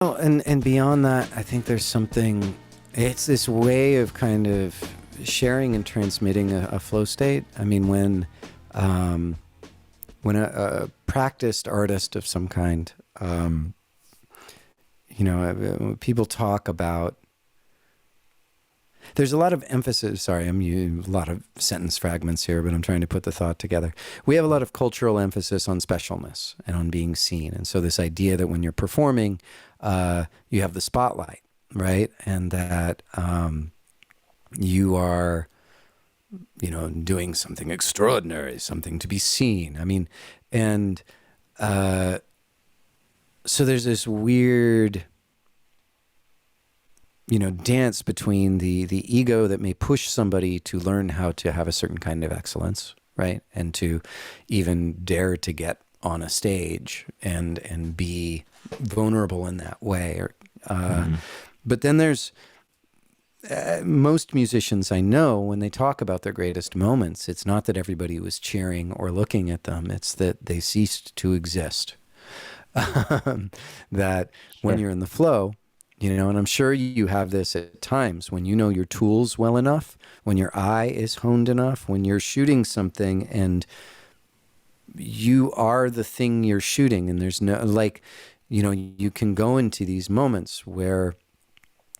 Oh, and beyond that, I think there's something. It's this way of kind of sharing and transmitting a flow state. I mean, um, when a practiced artist of some kind, when people talk about. There's a lot of emphasis. Sorry, I'm using a lot of sentence fragments here, but I'm trying to put the thought together. We have a lot of cultural emphasis on specialness and on being seen, and so this idea that when you're performing, you have the spotlight, right, and that you are, doing something extraordinary, something to be seen. I mean, and so there's this weird dance between the ego that may push somebody to learn how to have a certain kind of excellence, right? And to even dare to get on a stage and be vulnerable in that way. But then there's most musicians I know, when they talk about their greatest moments, it's not that everybody was cheering or looking at them. It's that they ceased to exist. That when you're in the flow, and I'm sure you have this at times when you know your tools well enough, when your eye is honed enough, when you're shooting something and you are the thing you're shooting, and there's no, you can go into these moments where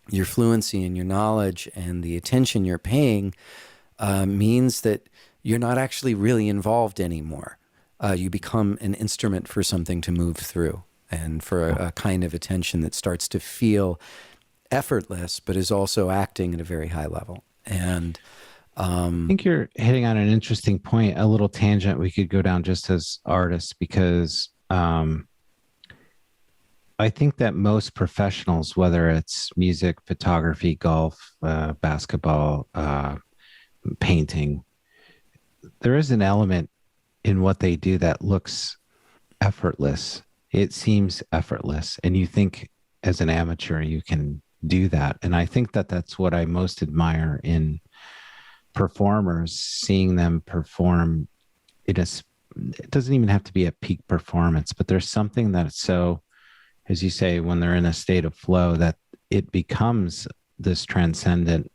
your fluency and your knowledge and the attention you're paying means that you're not actually really involved anymore. You become an instrument for something to move through, and for a kind of attention that starts to feel effortless, but is also acting at a very high level. And I think you're hitting on an interesting point, a little tangent we could go down just as artists, because I think that most professionals, whether it's music, photography, golf, basketball, painting, there is an element in what they do that looks effortless. It seems effortless. And you think as an amateur, you can do that. And I think that that's what I most admire in performers, seeing them perform. It doesn't even have to be a peak performance, but there's something that's so, as you say, when they're in a state of flow, that it becomes this transcendent,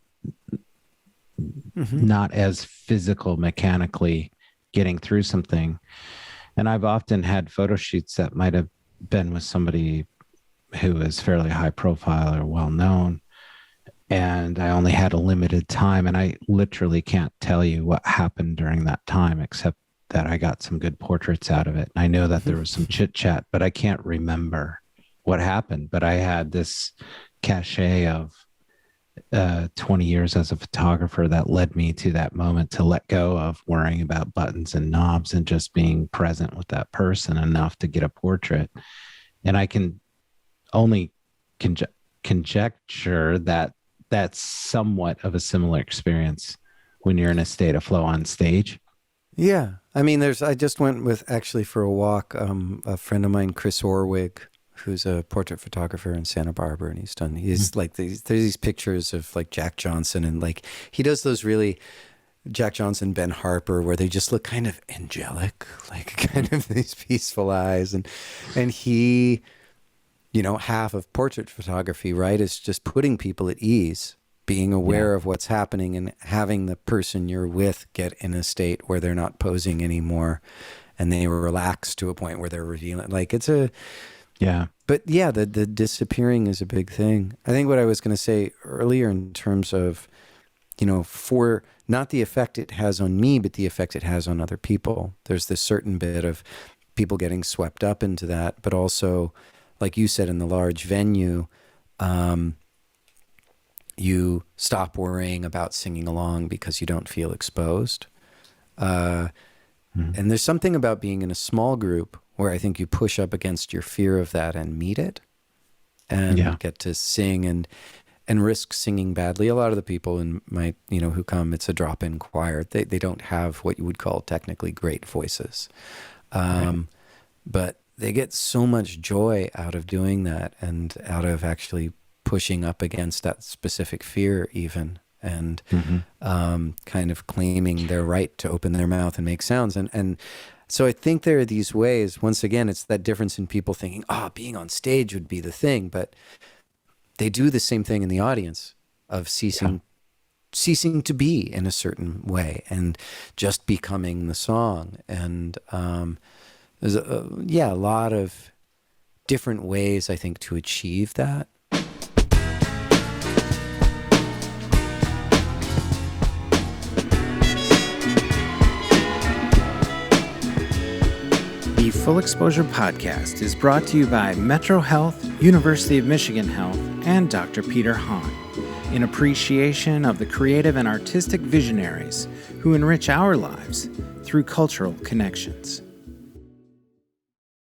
not as physical, mechanically getting through something. And I've often had photo shoots that might have been with somebody who is fairly high profile or well known, and I only had a limited time, and I literally can't tell you what happened during that time, except that I got some good portraits out of it. I know that there was some chit chat, but I can't remember what happened. But I had this cachet of 20 years as a photographer that led me to that moment to let go of worrying about buttons and knobs and just being present with that person enough to get a portrait. And I can only conjecture that that's somewhat of a similar experience when you're in a state of flow on stage. yeah, I mean, I just went with, actually, for a walk, a friend of mine, Chris Orwig, who's a portrait photographer in Santa Barbara, and he's like there's these pictures of like Jack Johnson, and like he does those really Jack Johnson, Ben Harper, where they just look kind of angelic, like kind of these peaceful eyes, and he, half of portrait photography, right, is just putting people at ease, being aware of what's happening, and having the person you're with get in a state where they're not posing anymore, and they relax to a point where they're revealing. Like but yeah, the disappearing is a big thing. I think what I was going to say earlier in terms of, for not the effect it has on me, but the effect it has on other people. There's this certain bit of people getting swept up into that, but also, like you said, in the large venue, you stop worrying about singing along because you don't feel exposed. And there's something about being in a small group where I think you push up against your fear of that and meet it, and get to sing and risk singing badly. A lot of the people in my, who come, it's a drop-in choir. They don't have what you would call technically great voices. But they get so much joy out of doing that, and out of actually pushing up against that specific fear even, and kind of claiming their right to open their mouth and make sounds. And So I think there are these ways, once again, it's that difference in people thinking, being on stage would be the thing, but they do the same thing in the audience of ceasing to be in a certain way and just becoming the song. And there's a lot of different ways, I think, to achieve that. The Full Exposure Podcast is brought to you by Metro Health, University of Michigan Health, and Dr. Peter Hahn, in appreciation of the creative and artistic visionaries who enrich our lives through cultural connections.